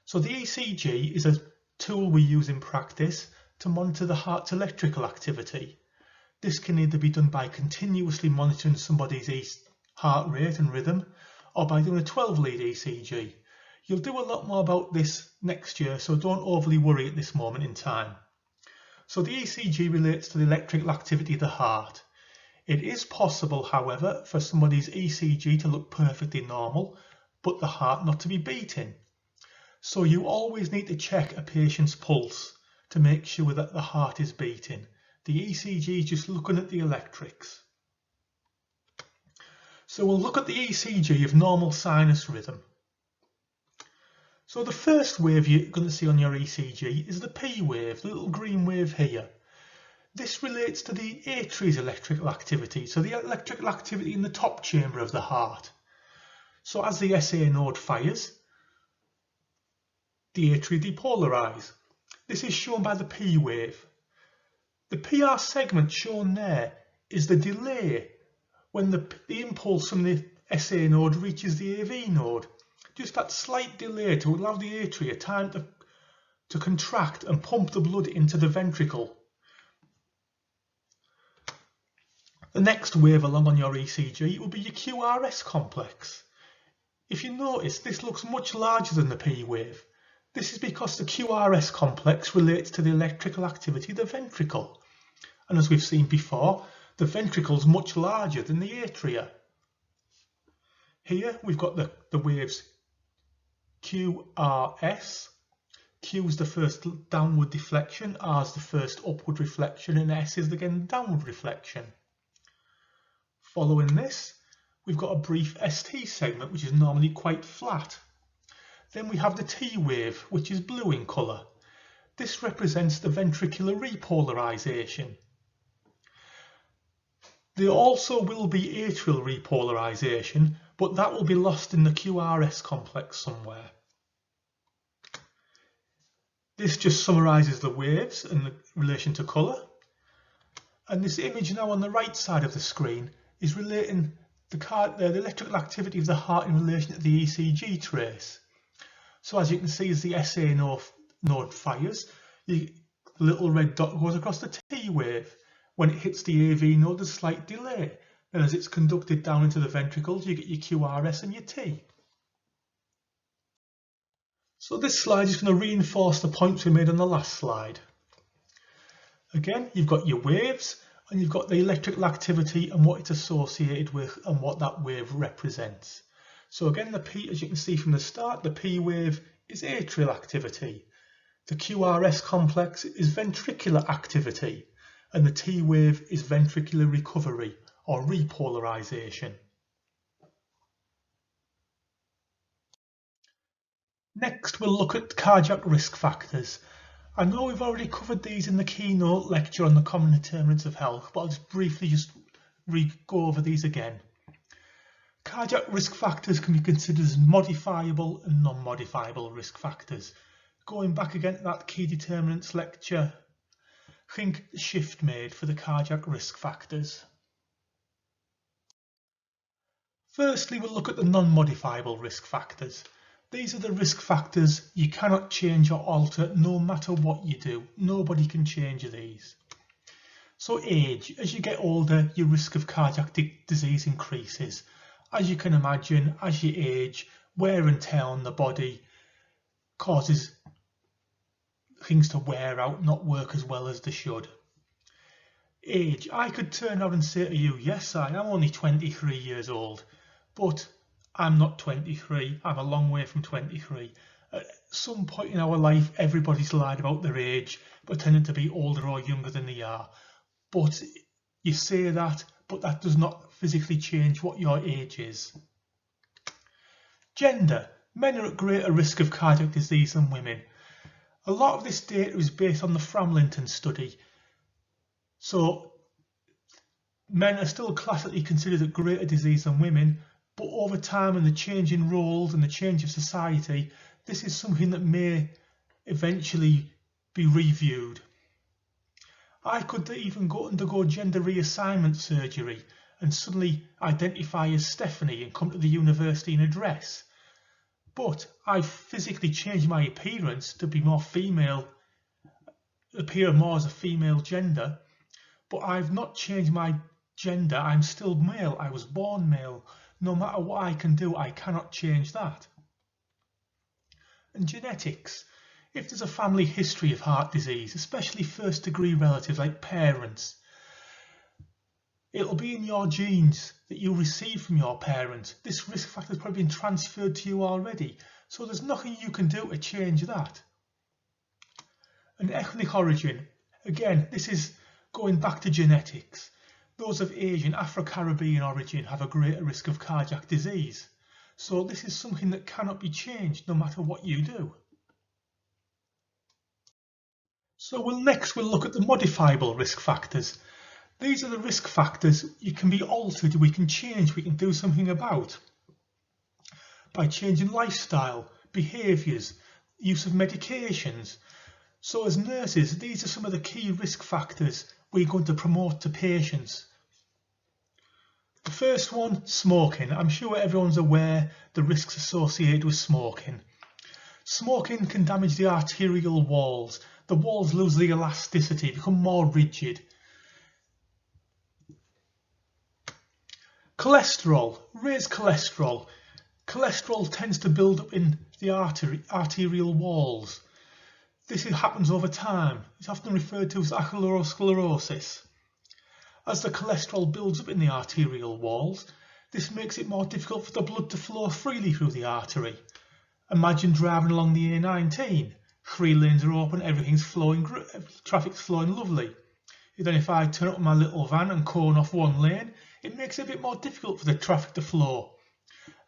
So the ECG is a tool we use in practice to monitor the heart's electrical activity. This can either be done by continuously monitoring somebody's heart rate and rhythm, or by doing a 12-lead ECG. You'll do a lot more about this next year, so don't overly worry at this moment in time. So the ECG relates to the electrical activity of the heart. It is possible, however, for somebody's ECG to look perfectly normal, but the heart not to be beating. So you always need to check a patient's pulse to make sure that the heart is beating. The ECG is just looking at the electrics. So we'll look at the ECG of normal sinus rhythm. So the first wave you're going to see on your ECG is the P wave, the little green wave here. This relates to the atria's electrical activity, so the electrical activity in the top chamber of the heart. So as the SA node fires, the atria depolarize. This is shown by the P wave. The PR segment shown there is the delay when the impulse from the SA node reaches the AV node. Just that slight delay to allow the atria time to contract and pump the blood into the ventricle. The next wave along on your ECG will be your QRS complex. If you notice, this looks much larger than the P wave. This is because the QRS complex relates to the electrical activity of the ventricle. And as we've seen before, the ventricle is much larger than the atria. Here we've got the waves QRS, Q is the first downward deflection, R is the first upward reflection, and S is again downward reflection. Following this, we've got a brief ST segment, which is normally quite flat. Then we have the T wave, which is blue in colour. This represents the ventricular repolarization. There also will be atrial repolarization, but that will be lost in the QRS complex somewhere. This just summarises the waves in relation to colour. And this image now on the right side of the screen is relating the electrical activity of the heart in relation to the ECG trace. So as you can see, as the SA node fires, the little red dot goes across the T wave. When it hits the AV node, there's a slight delay. And as it's conducted down into the ventricles, you get your QRS and your T. So this slide is going to reinforce the points we made on the last slide. Again, you've got your waves and you've got the electrical activity and what it's associated with and what that wave represents. So again, the P, as you can see from the start, the P wave is atrial activity. The QRS complex is ventricular activity. And the T wave is ventricular recovery or repolarization. Next, we'll look at cardiac risk factors. I know we've already covered these in the keynote lecture on the common determinants of health, but I'll just briefly go over these again. Cardiac risk factors can be considered as modifiable and non-modifiable risk factors. Going back again to that key determinants lecture, think the shift made for the cardiac risk factors. Firstly, we'll look at the non-modifiable risk factors. These are the risk factors you cannot change or alter no matter what you do. Nobody can change these. So age. As you get older, your risk of cardiac disease increases. As you can imagine, as you age, wear and tear on the body causes things to wear out, not work as well as they should. Age. I could turn out and say to you, yes, I am only 23 years old, but I'm not 23. I'm a long way from 23. At some point in our life, everybody's lied about their age, pretending to be older or younger than they are. But you say that, but that does not physically change what your age is. Gender. Men are at greater risk of cardiac disease than women. A lot of this data is based on the Framlinton study. So men are still classically considered at greater disease than women, but over time and the change in roles and the change of society, this is something that may eventually be reviewed. I could even undergo gender reassignment surgery and suddenly identify as Stephanie and come to the university in a dress. But I've physically changed my appearance to be more female, appear more as a female gender, but I've not changed my gender. I'm still male. I was born male. No matter what I can do, I cannot change that. And genetics. If there's a family history of heart disease, especially first degree relatives like parents, it'll be in your genes that you receive from your parents. This risk factor has probably been transferred to you already, so there's nothing you can do to change that. And ethnic origin. Again, this is going back to genetics. Those of Asian, Afro-Caribbean origin have a greater risk of cardiac disease. So this is something that cannot be changed no matter what you do. So next we'll look at the modifiable risk factors. These are the risk factors you can be altered, we can change, we can do something about. By changing lifestyle, behaviours, use of medications. So as nurses, these are some of the key risk factors we're going to promote to patients. The first one, smoking. I'm sure everyone's aware the risks associated with smoking. Smoking can damage the arterial walls. The walls lose the elasticity, become more rigid. Cholesterol, raised cholesterol. Cholesterol tends to build up in the arterial walls. This happens over time. It's often referred to as atherosclerosis. As the cholesterol builds up in the arterial walls, this makes it more difficult for the blood to flow freely through the artery. Imagine driving along the A19. 3 lanes are open, everything's flowing, traffic's flowing lovely. Then if I turn up my little van and cone off one lane, it makes it a bit more difficult for the traffic to flow.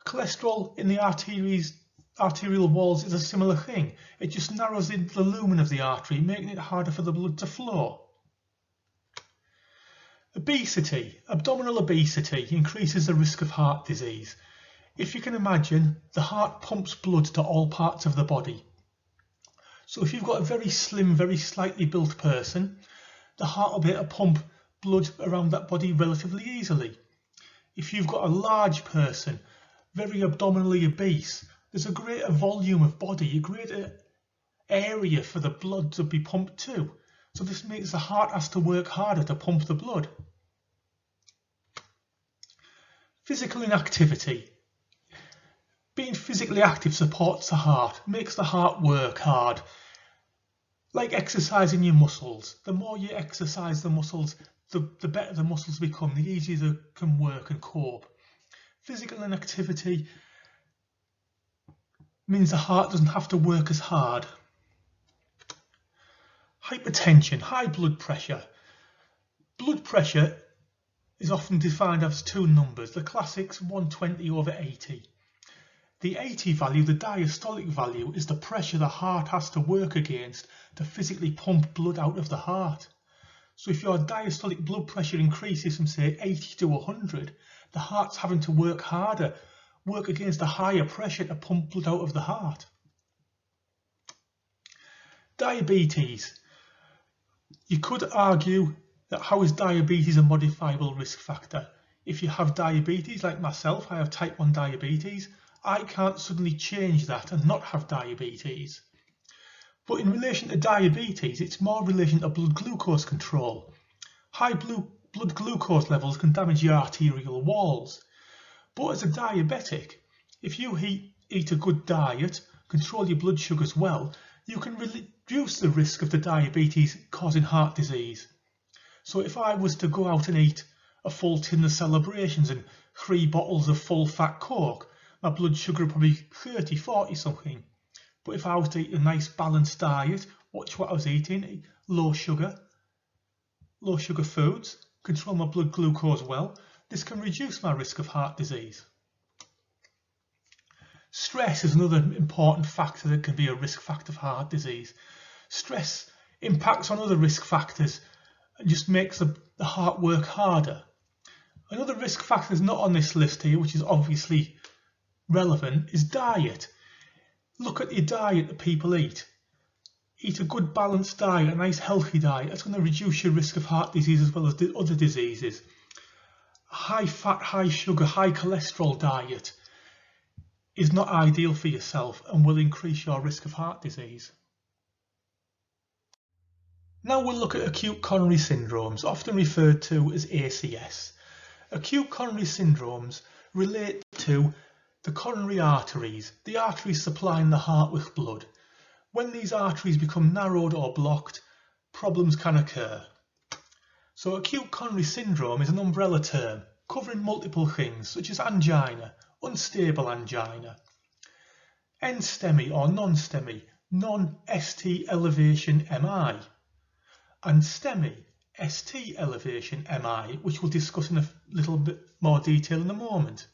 Cholesterol in the arterial walls is a similar thing. It just narrows the lumen of the artery, making it harder for the blood to flow. Obesity. Abdominal obesity increases the risk of heart disease. If you can imagine, the heart pumps blood to all parts of the body. So if you've got a very slim, very slightly built person, the heart will be able to pump blood around that body relatively easily. If you've got a large person, very abdominally obese, there's a greater volume of body, a greater area for the blood to be pumped to. So this means the heart has to work harder to pump the blood. Physical inactivity. Being physically active supports the heart, makes the heart work hard. Like exercising your muscles. The more you exercise the muscles, the better the muscles become, the easier they can work and cope. Physical inactivity means the heart doesn't have to work as hard. Hypertension, high blood pressure. Blood pressure is often defined as 2 numbers, the classics 120/80. The 80 value, the diastolic value, is the pressure the heart has to work against to physically pump blood out of the heart. So if your diastolic blood pressure increases from say 80 to 100, the heart's having to work harder, work against a higher pressure to pump blood out of the heart. Diabetes. You could argue that how is diabetes a modifiable risk factor? If you have diabetes, like myself, I have type 1 diabetes, I can't suddenly change that and not have diabetes. But in relation to diabetes, it's more in relation to blood glucose control. High blood glucose levels can damage your arterial walls. But as a diabetic, if you eat a good diet, control your blood sugars well, you can reduce the risk of the diabetes causing heart disease. So if I was to go out and eat a full tin of Celebrations and 3 bottles of full fat Coke, my blood sugar would probably 30, 40 something. But if I was to eat a nice balanced diet, watch what I was eating, low sugar foods, control my blood glucose well, this can reduce my risk of heart disease. Stress is another important factor that can be a risk factor for heart disease. Stress impacts on other risk factors and just makes the heart work harder. Another risk factor that's not on this list here, which is obviously relevant, is diet. Look at your diet that people eat. Eat a good balanced diet, a nice healthy diet. That's going to reduce your risk of heart disease as well as the other diseases. A high fat, high sugar, high cholesterol diet is not ideal for yourself and will increase your risk of heart disease. Now we'll look at acute coronary syndromes, often referred to as ACS. Acute coronary syndromes relate to the coronary arteries, the arteries supplying the heart with blood. When these arteries become narrowed or blocked, problems can occur. So acute coronary syndrome is an umbrella term covering multiple things such as angina, unstable angina, NSTEMI or non-STEMI, non-ST elevation MI, and STEMI, ST elevation MI, which we'll discuss in a little bit more detail in a moment.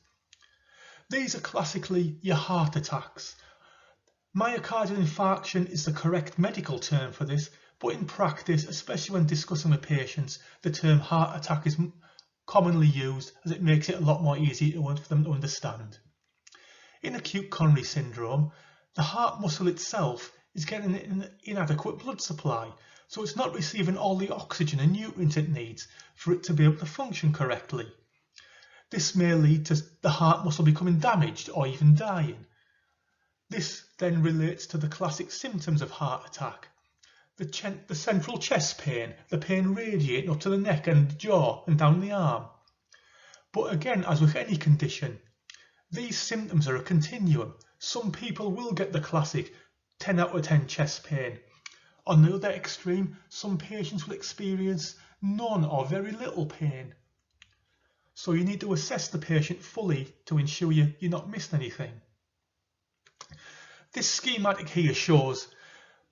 These are classically your heart attacks. Myocardial infarction is the correct medical term for this, but in practice, especially when discussing with patients, the term heart attack is commonly used as it makes it a lot more easy for them to understand. In acute coronary syndrome, the heart muscle itself is getting an inadequate blood supply, so it's not receiving all the oxygen and nutrients it needs for it to be able to function correctly. This may lead to the heart muscle becoming damaged or even dying. This then relates to the classic symptoms of heart attack. The central chest pain, the pain radiating up to the neck and jaw and down the arm. But again, as with any condition, these symptoms are a continuum. Some people will get the classic 10 out of 10 chest pain. On the other extreme, some patients will experience none or very little pain. So you need to assess the patient fully to ensure you're not missing anything. This schematic here shows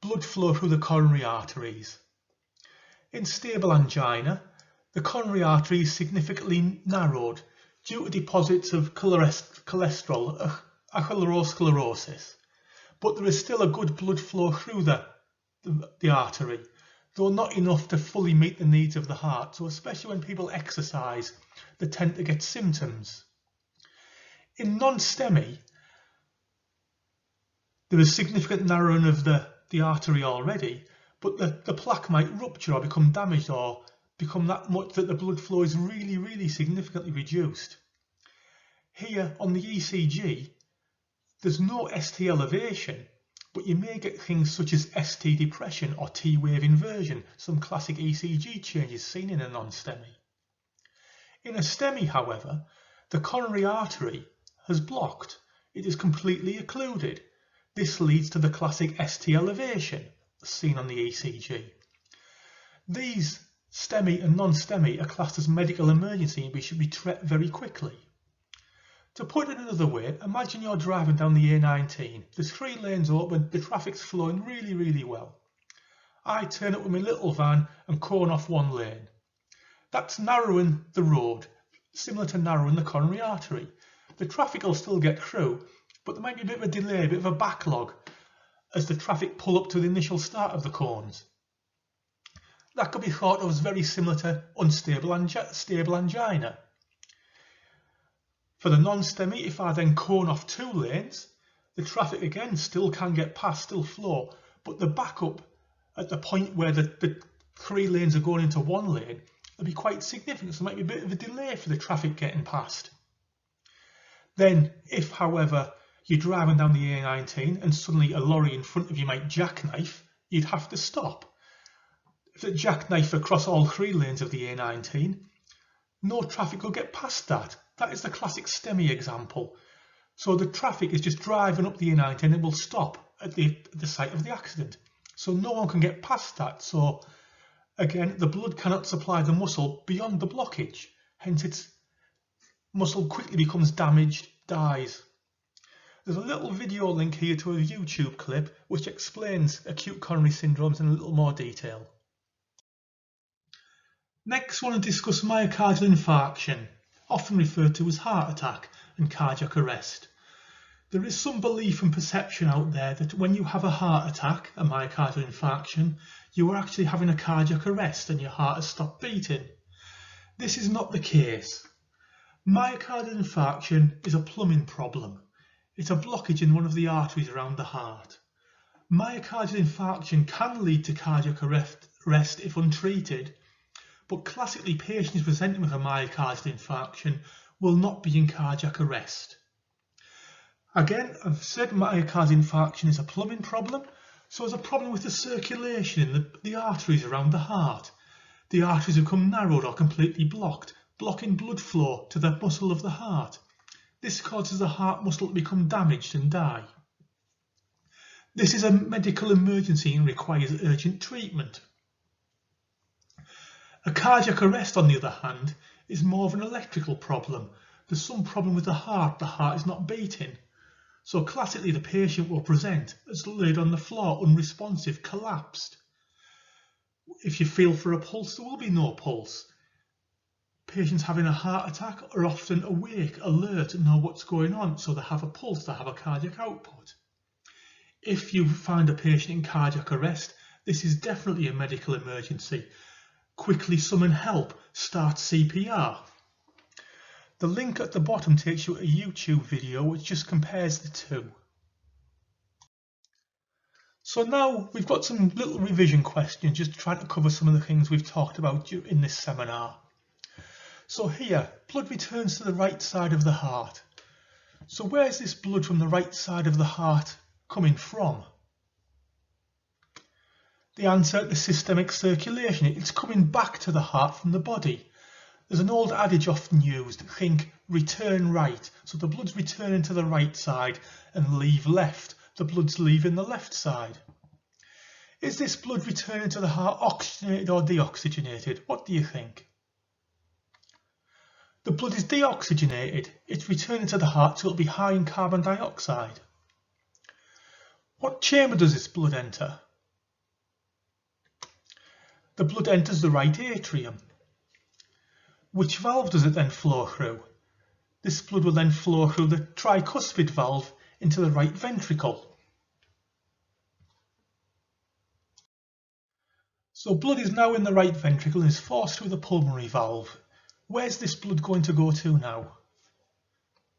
blood flow through the coronary arteries. In stable angina, the coronary artery is significantly narrowed due to deposits of cholesterol, atherosclerosis, but there is still a good blood flow through the artery, though not enough to fully meet the needs of the heart. So especially when people exercise, they tend to get symptoms. In non-STEMI, there is significant narrowing of the artery already, but the plaque might rupture or become damaged or become that much that the blood flow is really significantly reduced. Here on the ECG, there's no ST elevation, but you may get things such as ST depression or T-wave inversion, some classic ECG changes seen in a non-STEMI. In a STEMI, however, the coronary artery has blocked. It is completely occluded. This leads to the classic ST elevation seen on the ECG. These STEMI and non-STEMI are classed as medical emergency and we should be treated very quickly. To put it another way, imagine you're driving down the A19. There's 3 lanes open, the traffic's flowing really well. I turn up with my little van and cone off one lane. That's narrowing the road, similar to narrowing the coronary artery. The traffic will still get through, but there might be a bit of a delay, a bit of a backlog as the traffic pull up to the initial start of the cones. That could be thought of as very similar to stable angina. For the non-STEMI, if I then cone off 2 lanes, the traffic again still can get past, still flow, but the backup at the point where the 3 lanes are going into 1 lane will be quite significant, so there might be a bit of a delay for the traffic getting past. Then, if however you're driving down the A19 and suddenly a lorry in front of you might jackknife, you'd have to stop. If it jackknife across all 3 lanes of the A19, no traffic will get past that. That is the classic STEMI example. So the traffic is just driving up the A19 and it will stop at the site of the accident. So no one can get past that. So again, the blood cannot supply the muscle beyond the blockage. Hence its muscle quickly becomes damaged, dies. There's a little video link here to a YouTube clip which explains acute coronary syndromes in a little more detail. Next, I want to discuss myocardial infarction, often referred to as heart attack and cardiac arrest. There is some belief and perception out there that when you have a heart attack, a myocardial infarction, you are actually having a cardiac arrest and your heart has stopped beating. This is not the case. Myocardial infarction is a plumbing problem. It's a blockage in one of the arteries around the heart. Myocardial infarction can lead to cardiac arrest if untreated, but classically patients presenting with a myocardial infarction will not be in cardiac arrest. Again, I've said myocardial infarction is a plumbing problem, so there's a problem with the circulation in the arteries around the heart. The arteries become narrowed or completely blocked, blocking blood flow to the muscle of the heart. This causes the heart muscle to become damaged and die. This is a medical emergency and requires urgent treatment. A cardiac arrest, on the other hand, is more of an electrical problem. There's some problem with the heart is not beating. So classically the patient will present as laid on the floor, unresponsive, collapsed. If you feel for a pulse, there will be no pulse. Patients having a heart attack are often awake, alert, and know what's going on, so they have a pulse, they have a cardiac output. If you find a patient in cardiac arrest, this is definitely a medical emergency. Quickly summon help, start CPR. The link at the bottom takes you to a YouTube video which just compares the two. So now we've got some little revision questions, just trying to cover some of the things we've talked about in this seminar. So here, blood returns to the right side of the heart. So where's this blood from the right side of the heart coming from? The answer, the systemic circulation. It's coming back to the heart from the body. There's an old adage often used, think return right. So the blood's returning to the right side and leave left. The blood's leaving the left side. Is this blood returning to the heart oxygenated or deoxygenated? What do you think? The blood is deoxygenated. It's returning to the heart so it'll be high in carbon dioxide. What chamber does this blood enter? the blood enters the right atrium. Which valve does it then flow through? This blood will then flow through the tricuspid valve into the right ventricle. So blood is now in the right ventricle and is forced through the pulmonary valve. Where's this blood going to go to now?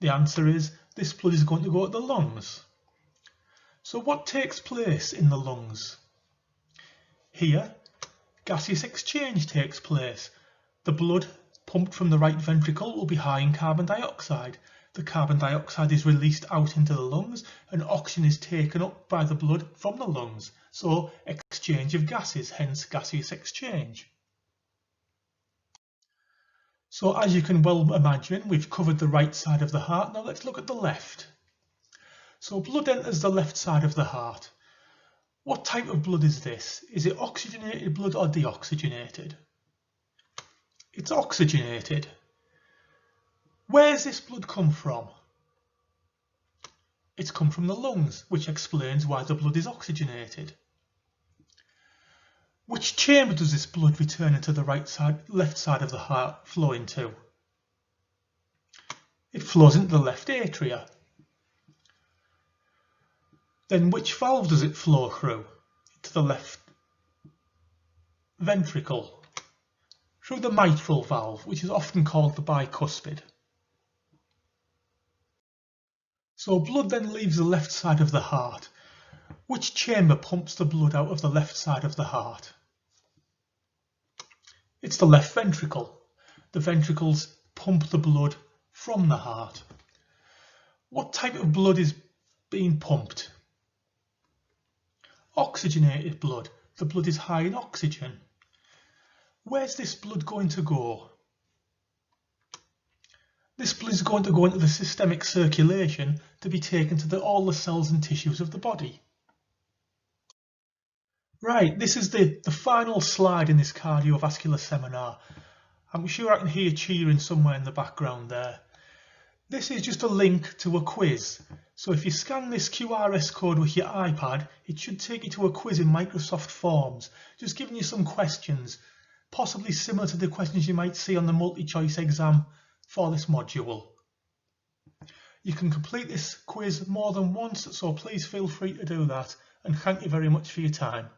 The answer is this blood is going to go to the lungs. So what takes place in the lungs? Here, gaseous exchange takes place. The blood pumped from the right ventricle will be high in carbon dioxide. The carbon dioxide is released out into the lungs and oxygen is taken up by the blood from the lungs. So exchange of gases, hence gaseous exchange. So as you can well imagine, we've covered the right side of the heart. Now let's look at the left. So blood enters the left side of the heart. What type of blood is this? Is it oxygenated blood or deoxygenated? It's oxygenated. Where's this blood come from? It's come from the lungs, which explains why the blood is oxygenated. Which chamber does this blood return into the left side of the heart flow into? It flows into the left atria. Then which valve does it flow through? To the left ventricle. Through the mitral valve, which is often called the bicuspid. So blood then leaves the left side of the heart. Which chamber pumps the blood out of the left side of the heart? It's the left ventricle. The ventricles pump the blood from the heart. What type of blood is being pumped? Oxygenated blood. The blood is high in oxygen. Where's this blood going to go? This blood is going to go into the systemic circulation to be taken to all the cells and tissues of the body. Right, this is the final slide in this cardiovascular seminar. I'm sure I can hear cheering somewhere in the background there. This is just a link to a quiz. So if you scan this QRS code with your iPad, it should take you to a quiz in Microsoft Forms, just giving you some questions, possibly similar to the questions you might see on the multi-choice exam for this module. You can complete this quiz more than once, so please feel free to do that, and thank you very much for your time.